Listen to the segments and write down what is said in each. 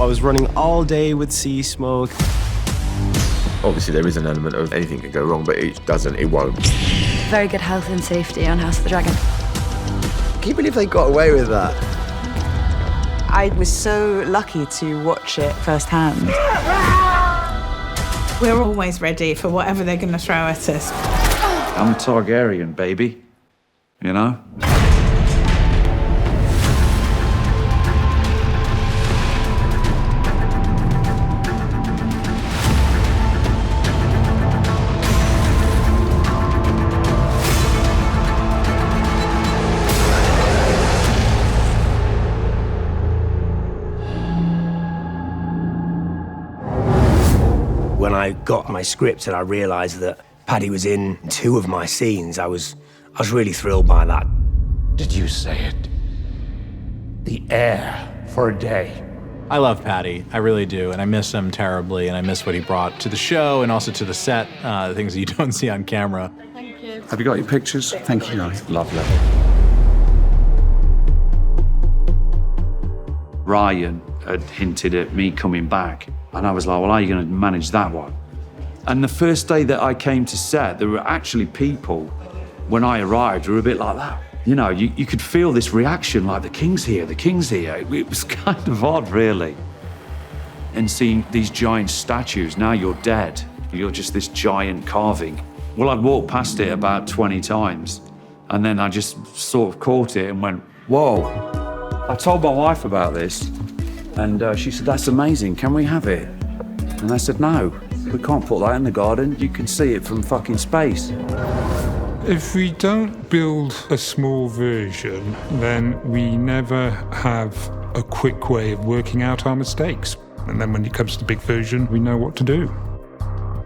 I was running all day with Seasmoke. Obviously, there is an element of anything can go wrong, but it won't. Very good health and safety on House of the Dragon. Can you believe they got away with that? I was so lucky to watch it firsthand. We're always ready for whatever they're going to throw at us. I'm Targaryen, baby. You know? When I got my script and I realised that Paddy was in 2 of my scenes, I was really thrilled by that. Did you say it? The air for a day. I love Paddy, I really do, and I miss him terribly, and I miss what he brought to the show and also to the set, things that you don't see on camera. Thank you. Have you got your pictures? Thank you. Lovely. Ryan had hinted at me coming back, and I was like, well, how are you going to manage that one? And the first day that I came to set, there were actually people, when I arrived, who were a bit like that. You know, you could feel this reaction, like, the king's here, the king's here. It was kind of odd, really. And seeing these giant statues, now you're dead. You're just this giant carving. Well, I'd walked past it about 20 times, and then I just sort of caught it and went, whoa. I told my wife about this, and she said, that's amazing, can we have it? And I said, no, we can't put that in the garden. You can see it from fucking space. If we don't build a small version, then we never have a quick way of working out our mistakes. And then when it comes to the big version, we know what to do.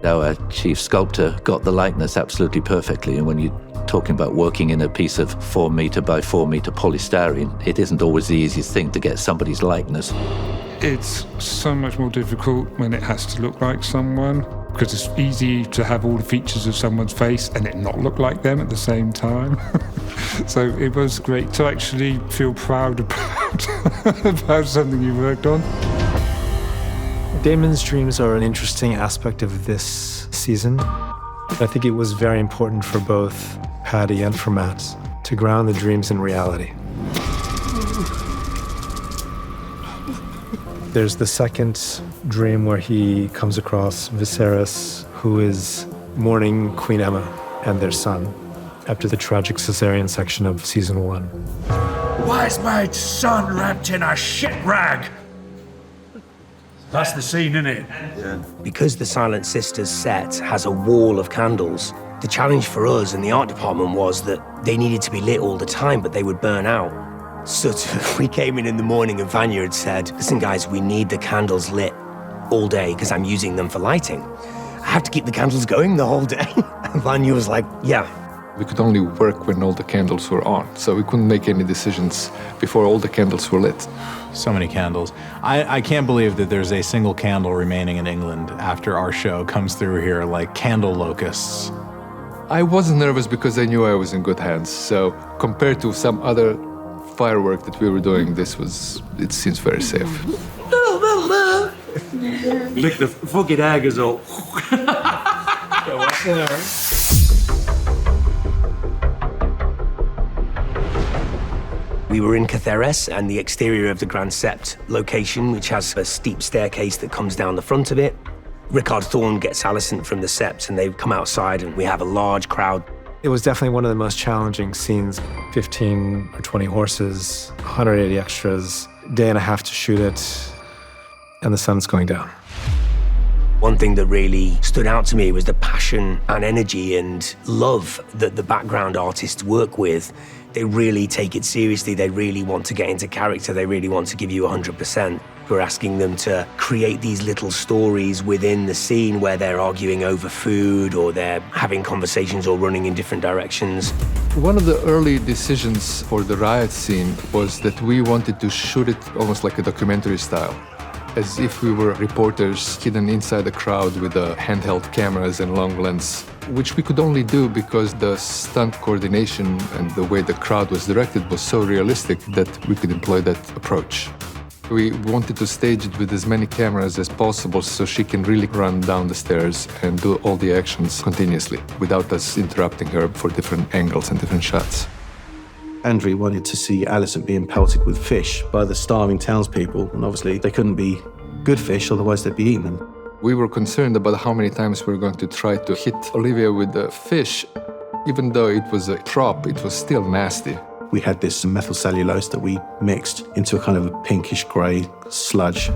Our chief sculptor got the likeness absolutely perfectly, and when you're talking about working in a piece of 4 meter by 4 meter polystyrene, it isn't always the easiest thing to get somebody's likeness. It's so much more difficult when it has to look like someone, because it's easy to have all the features of someone's face and it not look like them at the same time. So it was great to actually feel proud about something you worked on. Daemon's dreams are an interesting aspect of this season. I think it was very important for both Paddy and for Matt to ground the dreams in reality. There's the second dream where he comes across Viserys, who is mourning Queen Emma and their son after the tragic cesarean section of season 1. Why is my son wrapped in a shit rag? That's the scene, innit? Yeah. Because the Silent Sisters set has a wall of candles, the challenge for us in the art department was that they needed to be lit all the time, but they would burn out. So we came in the morning and Vanya had said, listen guys, we need the candles lit all day because I'm using them for lighting. I have to keep the candles going the whole day. And Vanya was like, yeah. We could only work when all the candles were on, so we couldn't make any decisions before all the candles were lit. So many candles. I can't believe that there's a single candle remaining in England after our show comes through here, like candle locusts. I wasn't nervous because I knew I was in good hands, so compared to some other firework that we were doing, it seems very safe. Lick the fucking daggers up. We were in Catheres and the exterior of the Grand Sept location, which has a steep staircase that comes down the front of it. Rickard Thorne gets Alicent from the Sept and they come outside and we have a large crowd. It was definitely one of the most challenging scenes. 15 or 20 horses, 180 extras, day and a half to shoot it, and the sun's going down. One thing that really stood out to me was the passion and energy and love that the background artists work with. They really take it seriously. They really want to get into character. They really want to give you 100%. We're asking them to create these little stories within the scene where they're arguing over food or they're having conversations or running in different directions. One of the early decisions for the riot scene was that we wanted to shoot it almost like a documentary style, as if we were reporters hidden inside the crowd with the handheld cameras and long lens, which we could only do because the stunt coordination and the way the crowd was directed was so realistic that we could employ that approach. We wanted to stage it with as many cameras as possible so she can really run down the stairs and do all the actions continuously without us interrupting her for different angles and different shots. Andrew wanted to see Alison being pelted with fish by the starving townspeople, and obviously they couldn't be good fish, otherwise they'd be eating them. We were concerned about how many times we were going to try to hit Olivia with the fish. Even though it was a prop, it was still nasty. We had this methyl cellulose that we mixed into a kind of a pinkish grey sludge.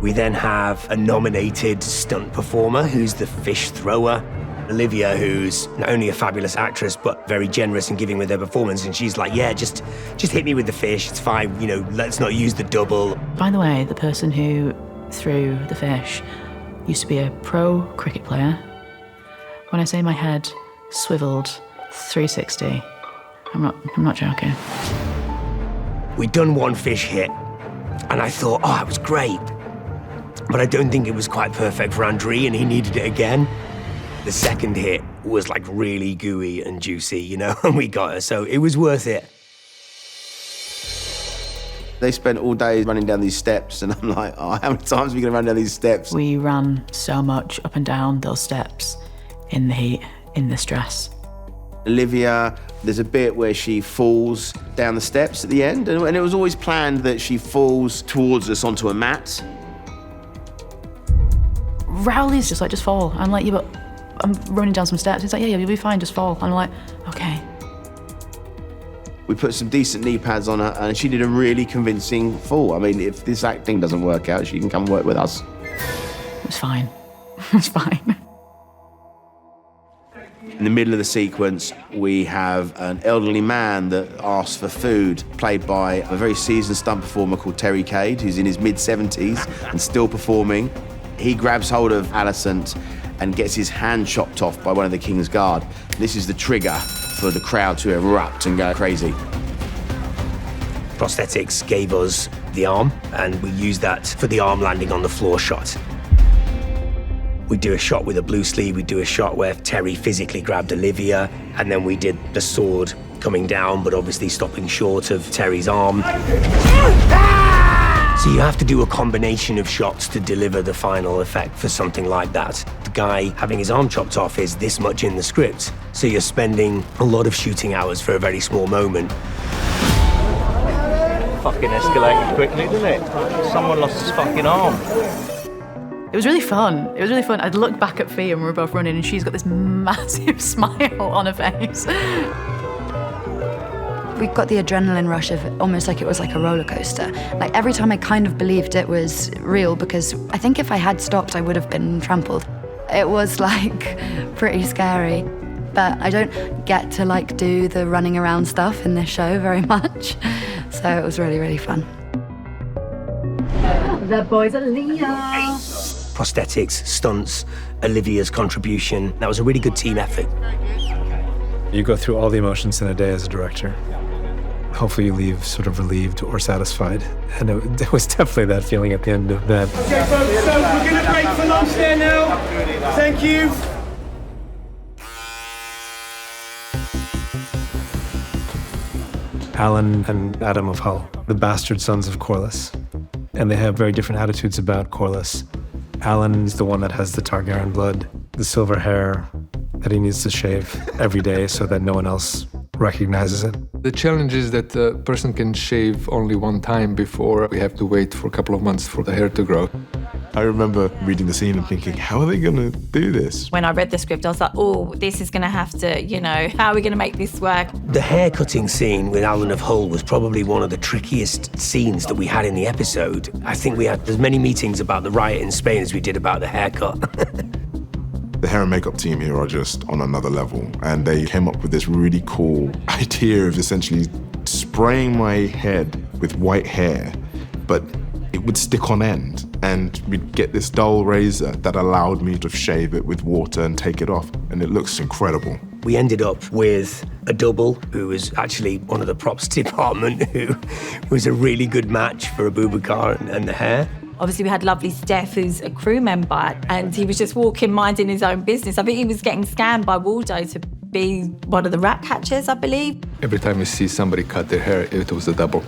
We then have a nominated stunt performer who's the fish thrower. Olivia, who's not only a fabulous actress, but very generous and giving with her performance. And she's like, yeah, just hit me with the fish. It's fine. You know, let's not use the double. By the way, the person who threw the fish used to be a pro cricket player. When I say my head swiveled 360, I'm not joking. We'd done one fish hit, and I thought, oh, it was great. But I don't think it was quite perfect for Andrei, and he needed it again. The second hit was like really gooey and juicy, you know, and we got her, so it was worth it. They spent all day running down these steps, and I'm like, oh, how many times are we going to run down these steps? We ran so much up and down those steps in the heat, in the stress. Olivia, there's a bit where she falls down the steps at the end, and it was always planned that she falls towards us onto a mat. Rowley's just like, just fall. I'm like, yeah, but I'm running down some steps. He's like, yeah, you'll be fine, just fall. I'm like, okay. We put some decent knee pads on her, and she did a really convincing fall. I mean, if this acting doesn't work out, she can come work with us. It was fine. It was fine. In the middle of the sequence, we have an elderly man that asks for food, played by a very seasoned stunt performer called Terry Cade, who's in his mid-70s and still performing. He grabs hold of Alison and gets his hand chopped off by one of the King's Guard. This is the trigger for the crowd to erupt and go crazy. Prosthetics gave us the arm, and we used that for the arm landing on the floor shot. We do a shot with a blue sleeve, we do a shot where Terry physically grabbed Olivia, and then we did the sword coming down, but obviously stopping short of Terry's arm. So you have to do a combination of shots to deliver the final effect for something like that. The guy having his arm chopped off is this much in the script, so you're spending a lot of shooting hours for a very small moment. Fucking escalated quickly, didn't it? Someone lost his fucking arm. It was really fun. It was really fun. I'd look back at Fia and we were both running, and she's got this massive smile on her face. We got the adrenaline rush of almost like it was like a roller coaster. Like every time I kind of believed it was real, because I think if I had stopped, I would have been trampled. It was like pretty scary, but I don't get to like do the running around stuff in this show very much. So it was really, really fun. The boys are Leo. Prosthetics, stunts, Olivia's contribution. That was a really good team effort. You go through all the emotions in a day as a director. Hopefully you leave sort of relieved or satisfied. And there was definitely that feeling at the end of that. Okay, folks, so we're going to break for lunch there now. Thank you. Alan and Adam of Hull, the bastard sons of Corlys. And they have very different attitudes about Corlys. Alan's the one that has the Targaryen blood, the silver hair that he needs to shave every day so that no one else recognizes it. The challenge is that a person can shave only one time before we have to wait for a couple of months for the hair to grow. I remember reading the scene and thinking, how are they going to do this? When I read the script, I was like, oh, this is going to have to, you know, how are we going to make this work? The hair-cutting scene with Alan of Hull was probably one of the trickiest scenes that we had in the episode. I think we had as many meetings about the riot in Spain as we did about the haircut. The hair and makeup team here are just on another level, and they came up with this really cool idea of essentially spraying my head with white hair, but it would stick on end, and we'd get this dull razor that allowed me to shave it with water and take it off, and it looks incredible. We ended up with a double who was actually one of the props department, who was a really good match for Abubakar and the hair. Obviously, we had lovely Steph, who's a crew member, and he was just walking, minding his own business. I think he was getting scanned by Waldo to be one of the rat catchers, I believe. Every time you see somebody cut their hair, it was a double.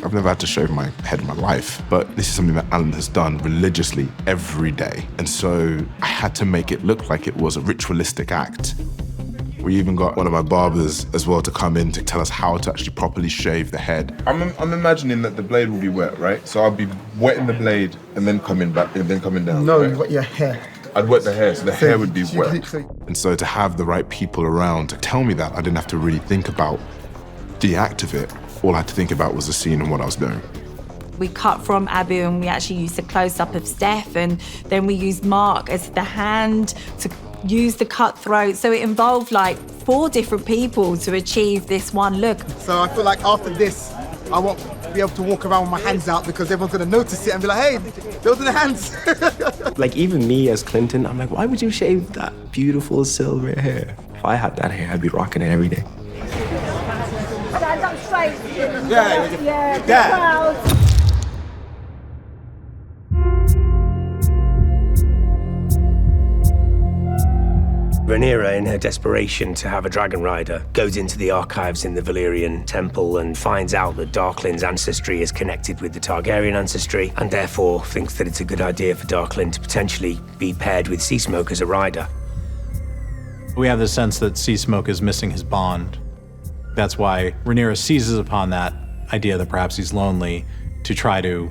I've never had to shave my head in my life, but this is something that Alan has done religiously every day. And so I had to make it look like it was a ritualistic act. We even got one of my barbers as well to come in to tell us how to actually properly shave the head. I'm imagining that the blade will be wet, right? So I'll be wetting the blade and then coming back and then coming down. No, right? you wet your hair. I'd wet the hair, so the hair would be wet. And so to have the right people around to tell me that, I didn't have to really think about the act of it. All I had to think about was the scene and what I was doing. We cut from Abu and we actually used a close-up of Steph, and then we used Mark as the hand to use the cutthroat. So it involved like 4 different people to achieve this one look. So I feel like after this, I won't be able to walk around with my hands out because everyone's gonna notice it and be like, hey, those are the hands. Like even me as Clinton, I'm like, why would you shave that beautiful silver hair? If I had that hair, I'd be rocking it every day. Stand up straight. Yeah. Proud. Rhaenyra, in her desperation to have a dragon rider, goes into the archives in the Valyrian temple and finds out that Darklyn's ancestry is connected with the Targaryen ancestry, and therefore thinks that it's a good idea for Darklyn to potentially be paired with Seasmoke as a rider. We have the sense that Seasmoke is missing his bond. That's why Rhaenyra seizes upon that idea that perhaps he's lonely to try to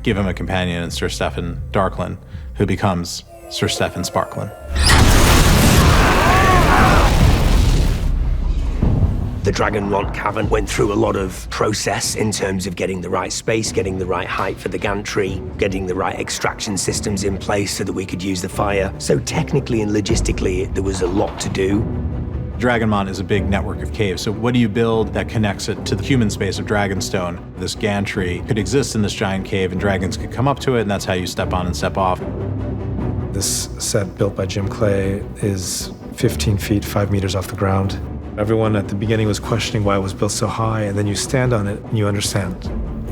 give him a companion in Ser Steffon Darklyn, who becomes Ser Steffon Sparklyn. The Dragonront Cavern went through a lot of process in terms of getting the right space, getting the right height for the gantry, getting the right extraction systems in place so that we could use the fire. So technically and logistically, there was a lot to do. Dragonmont is a big network of caves, so what do you build that connects it to the human space of Dragonstone? This gantry could exist in this giant cave and dragons could come up to it, and that's how you step on and step off. This set built by Jim Clay is 15 feet, 5 meters off the ground. Everyone at the beginning was questioning why it was built so high, and then you stand on it and you understand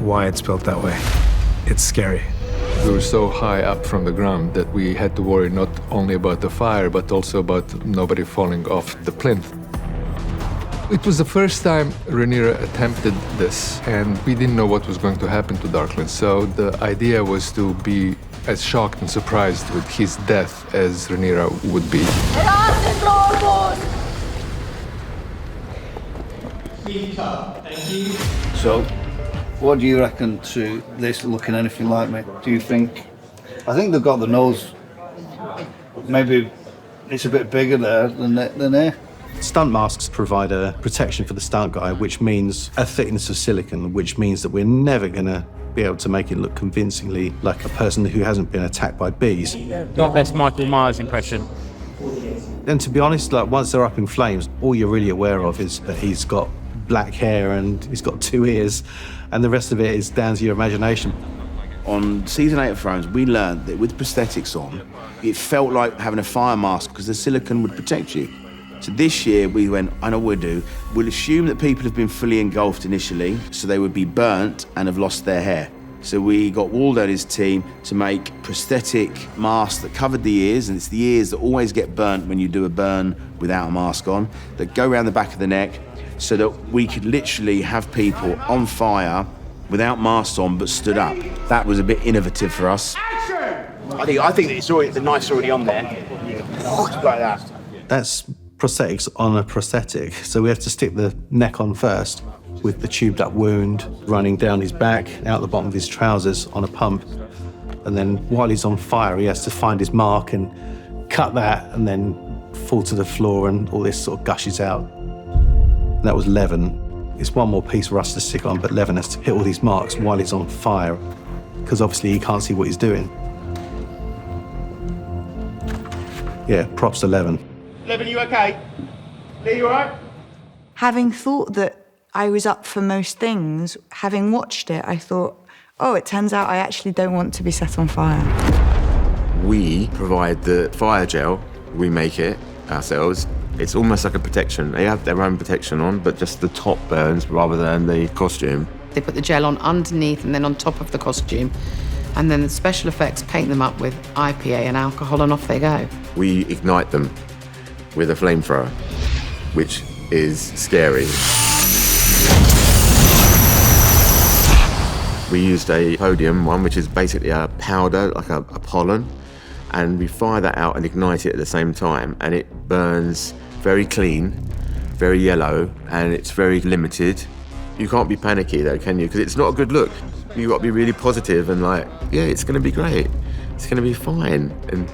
why it's built that way. It's scary. We were so high up from the ground that we had to worry not only about the fire, but also about nobody falling off the plinth. It was the first time Rhaenyra attempted this, and we didn't know what was going to happen to Darklyn, so the idea was to be as shocked and surprised with his death as Rhaenyra would be. Thank you. So, what do you reckon to this looking anything like me? Do you think? I think they've got the nose. Maybe it's a bit bigger there than here. Stunt masks provide a protection for the stunt guy, which means a thickness of silicone, which means that we're never going to be able to make it look convincingly like a person who hasn't been attacked by bees. Not best Michael Myers impression. And to be honest, like once they're up in flames, all you're really aware of is that he's got black hair and he's got 2 ears, and the rest of it is down to your imagination. On season 8 of Thrones, we learned that with prosthetics on, it felt like having a fire mask because the silicone would protect you. So this year we went, I know what we'll do. We'll assume that people have been fully engulfed initially, so they would be burnt and have lost their hair. So we got Waldo and his team to make prosthetic masks that covered the ears, and it's the ears that always get burnt when you do a burn without a mask on, that go around the back of the neck, so that we could literally have people on fire without masks on but stood up. That was a bit innovative for us. I think that it's already, the knife's already on there. Like that. That's prosthetics on a prosthetic, so we have to stick the neck on first with the tubed up wound running down his back, out the bottom of his trousers on a pump. And then while he's on fire, he has to find his mark and cut that and then fall to the floor and all this sort of gushes out. That was Levin. It's one more piece for us to stick on, but Levin has to hit all these marks while he's on fire, because obviously he can't see what he's doing. Yeah, props to Levin. Levin, you okay? Lee, you all right? Having thought that I was up for most things, having watched it, I thought, oh, it turns out I actually don't want to be set on fire. We provide the fire gel, we make it ourselves. It's almost like a protection. They have their own protection on, but just the top burns rather than the costume. They put the gel on underneath and then on top of the costume, and then the special effects paint them up with IPA and alcohol, and off they go. We ignite them with a flamethrower, which is scary. We used a podium one, which is basically a powder, like a pollen, and we fire that out and ignite it at the same time, and it burns very clean, very yellow, and it's very limited. You can't be panicky though, can you? Because it's not a good look. You've got to be really positive and like, yeah, it's going to be great. It's going to be fine. And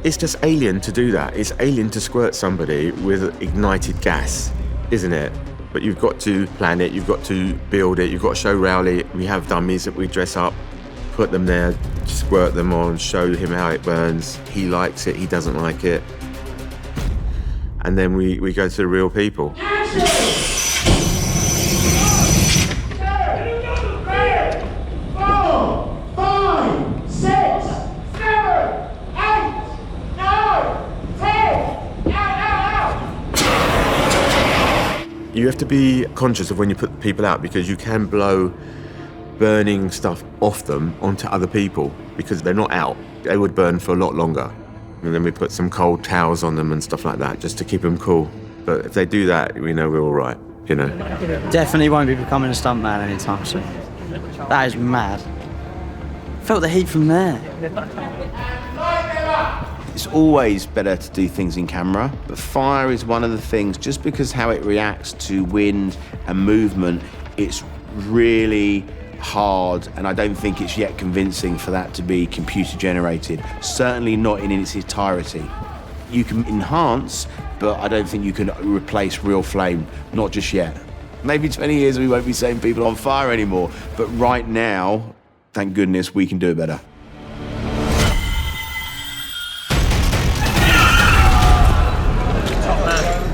it's just alien to do that. It's alien to squirt somebody with ignited gas, isn't it? But you've got to plan it, you've got to build it, you've got to show Rowley. We have dummies that we dress up, put them there, squirt them on, show him how it burns. He likes it, he doesn't like it. And then we go to the real people. You have to be conscious of when you put people out, because you can blow burning stuff off them onto other people because they're not out. They would burn for a lot longer. And then we put some cold towels on them and stuff like that just to keep them cool. But if they do that, we know we're all right, you know. Definitely won't be becoming a stuntman anytime soon. That is mad. Felt the heat from there. It's always better to do things in camera, but fire is one of the things, just because how it reacts to wind and movement, it's really hard, and I don't think it's yet convincing for that to be computer generated, certainly not in its entirety. You can enhance, but I don't think you can replace real flame, not just yet. Maybe 20 years we won't be setting people on fire anymore, but right now, thank goodness, we can do it better.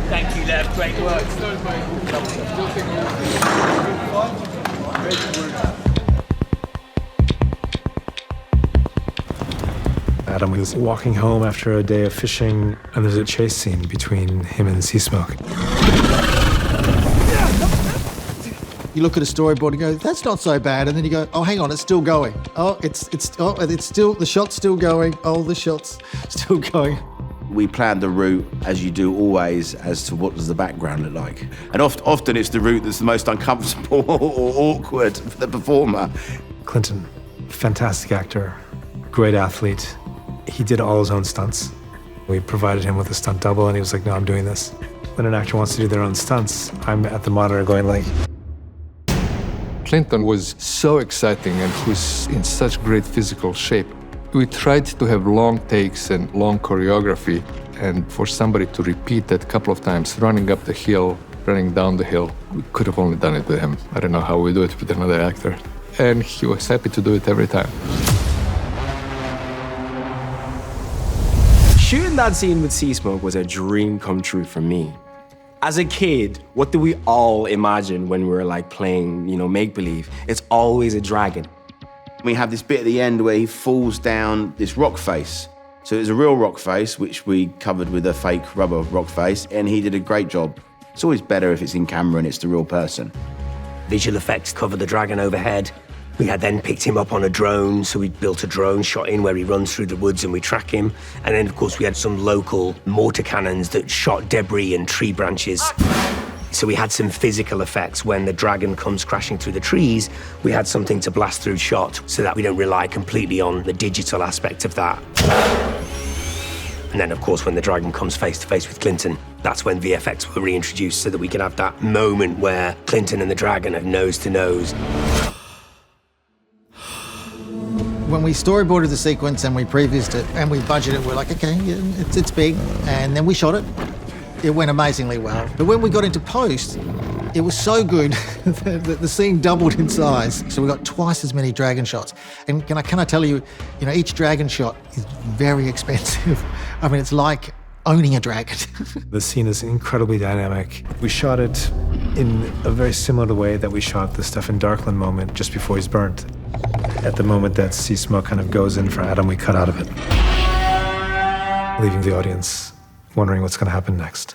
Thank you, Lev. Great work. Adam was walking home after a day of fishing, and there's a chase scene between him and Seasmoke. You look at a storyboard and go, that's not so bad, and then you go, oh, hang on, it's still going. Oh, it's still, the shot's still going. Oh, the shot's still going. We planned the route, as you do always, as to what does the background look like. And often it's the route that's the most uncomfortable or awkward for the performer. Clinton, fantastic actor, great athlete. He did all his own stunts. We provided him with a stunt double, and he was like, no, I'm doing this. When an actor wants to do their own stunts, I'm at the monitor going like... Clinton was so exciting, and he was in such great physical shape. We tried to have long takes and long choreography, and for somebody to repeat that a couple of times, running up the hill, running down the hill, we could have only done it with him. I don't know how we do it with another actor. And he was happy to do it every time. Shooting that scene with Seasmoke was a dream come true for me. As a kid, what do we all imagine when we're like playing, make-believe? It's always a dragon. We have this bit at the end where he falls down this rock face. So it was a real rock face, which we covered with a fake rubber rock face, and he did a great job. It's always better if it's in camera and it's the real person. Visual effects cover the dragon overhead. We had then picked him up on a drone, so we built a drone shot in where he runs through the woods and we track him. And then, of course, we had some local mortar cannons that shot debris and tree branches. So we had some physical effects. When the dragon comes crashing through the trees, we had something to blast through shot so that we don't rely completely on the digital aspect of that. And then, of course, when the dragon comes face to face with Clinton, that's when VFX were reintroduced so that we could have that moment where Clinton and the dragon are nose to nose. When we storyboarded the sequence and we previewed it and we budgeted, we're like, okay, yeah, it's big. And then we shot it. It went amazingly well. But when we got into post, it was so good that the scene doubled in size. So we got twice as many dragon shots. And can I tell you, each dragon shot is very expensive. I mean, it's like owning a dragon. The scene is incredibly dynamic. We shot it in a very similar way that we shot the Steffon Darkland moment just before he's burnt. At the moment that Seasmoke kind of goes in for Adam, we cut out of it, leaving the audience wondering what's going to happen next.